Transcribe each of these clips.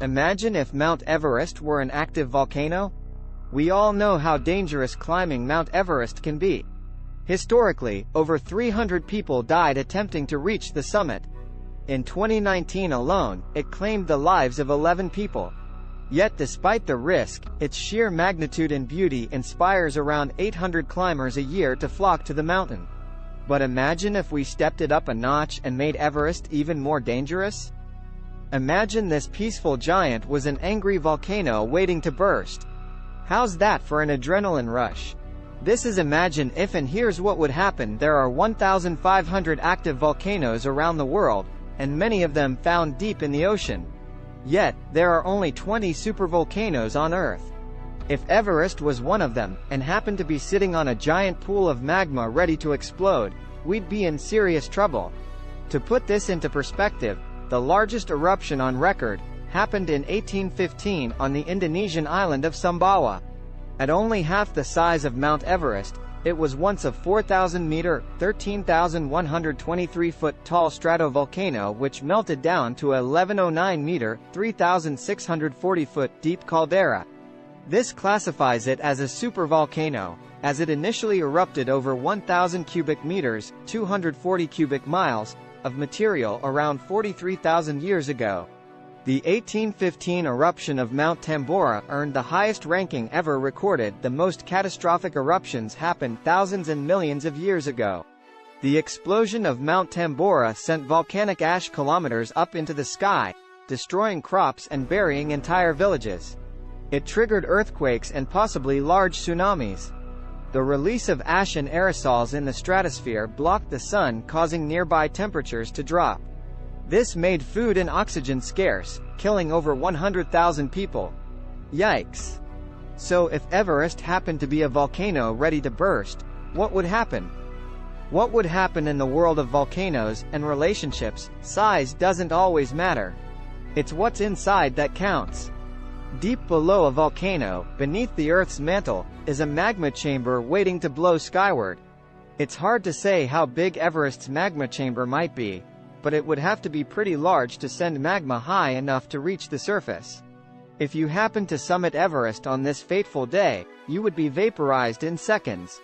Imagine if Mount Everest were an active volcano? We all know how dangerous climbing Mount Everest can be. Historically, over 300 people died attempting to reach the summit. In 2019 alone, it claimed the lives of 11 people. Yet despite the risk, its sheer magnitude and beauty inspires around 800 climbers a year to flock to the mountain. But imagine if we stepped it up a notch and made Everest even more dangerous? Imagine this peaceful giant was an angry volcano waiting to burst. How's that for an adrenaline rush? This is imagine if, and here's what would happen. There are 1,500 active volcanoes around the world, and many of them found deep in the ocean. Yet, there are only 20 supervolcanoes on Earth. If Everest was one of them, and happened to be sitting on a giant pool of magma ready to explode, we'd be in serious trouble. To put this into perspective, the largest eruption on record happened in 1815 on the Indonesian island of Sumbawa. At only half the size of Mount Everest, it was once a 4,000-meter, 13,123-foot tall stratovolcano which melted down to a 1,109-meter, 3,640-foot deep caldera. This classifies it as a supervolcano, as it initially erupted over 1,000 cubic meters, 240 cubic miles, of material around 43,000 years ago. The 1815 eruption of Mount Tambora earned the highest ranking ever recorded. The most catastrophic eruptions happened thousands and millions of years ago. The explosion of Mount Tambora sent volcanic ash kilometers up into the sky, destroying crops and burying entire villages. It triggered earthquakes and possibly large tsunamis. The release of ash and aerosols in the stratosphere blocked the sun, causing nearby temperatures to drop. This made food and oxygen scarce, killing over 100,000 people. Yikes! So if Everest happened to be a volcano ready to burst, what would happen? What would happen in the world of volcanoes and relationships? Size doesn't always matter. It's what's inside that counts. Deep below a volcano, beneath the Earth's mantle, is a magma chamber waiting to blow skyward. It's hard to say how big Everest's magma chamber might be, but it would have to be pretty large to send magma high enough to reach the surface. If you happened to summit Everest on this fateful day, you would be vaporized in seconds.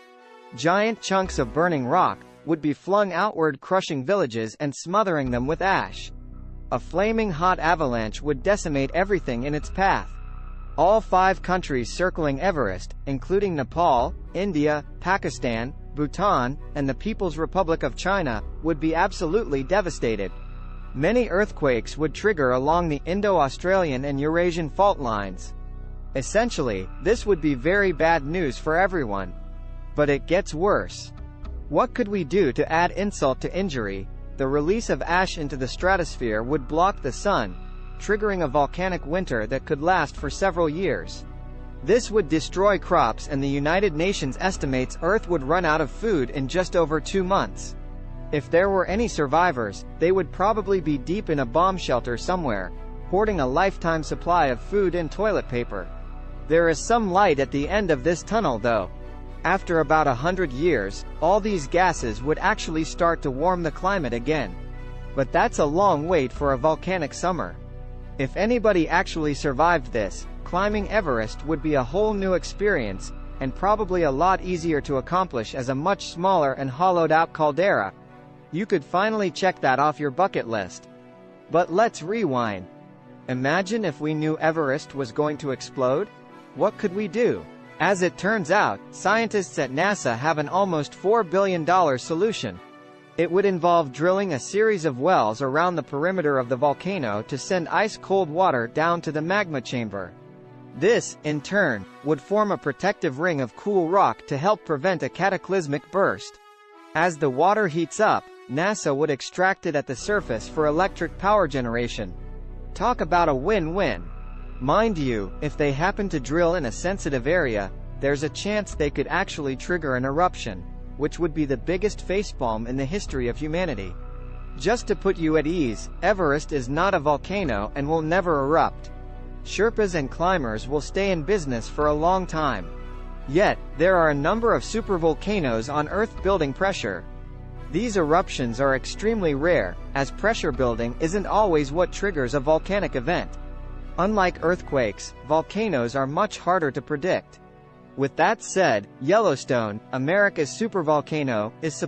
Giant chunks of burning rock would be flung outward, crushing villages and smothering them with ash. A flaming hot avalanche would decimate everything in its path. All 5 countries circling Everest, including Nepal, India, Pakistan, Bhutan, and the People's Republic of China, would be absolutely devastated. Many earthquakes would trigger along the Indo-Australian and Eurasian fault lines. Essentially, this would be very bad news for everyone. But it gets worse. What could we do to add insult to injury? The release of ash into the stratosphere would block the sun, triggering a volcanic winter that could last for several years. This would destroy crops, and the United Nations estimates Earth would run out of food in just over 2 months. If there were any survivors, they would probably be deep in a bomb shelter somewhere, hoarding a lifetime supply of food and toilet paper. There is some light at the end of this tunnel though. After about 100 years, all these gases would actually start to warm the climate again. But that's a long wait for a volcanic summer. If anybody actually survived this, climbing Everest would be a whole new experience, and probably a lot easier to accomplish as a much smaller and hollowed-out caldera. You could finally check that off your bucket list. But let's rewind. Imagine if we knew Everest was going to explode? What could we do? As it turns out, scientists at NASA have an almost $4 billion solution. It would involve drilling a series of wells around the perimeter of the volcano to send ice-cold water down to the magma chamber. This, in turn, would form a protective ring of cool rock to help prevent a cataclysmic burst. As the water heats up, NASA would extract it at the surface for electric power generation. Talk about a win-win. Mind you, if they happen to drill in a sensitive area, there's a chance they could actually trigger an eruption, which would be the biggest facepalm in the history of humanity. Just to put you at ease, Everest is not a volcano and will never erupt. Sherpas and climbers will stay in business for a long time. Yet, there are a number of supervolcanoes on Earth building pressure. These eruptions are extremely rare, as pressure building isn't always what triggers a volcanic event. Unlike earthquakes, volcanoes are much harder to predict. With that said, Yellowstone, America's supervolcano, is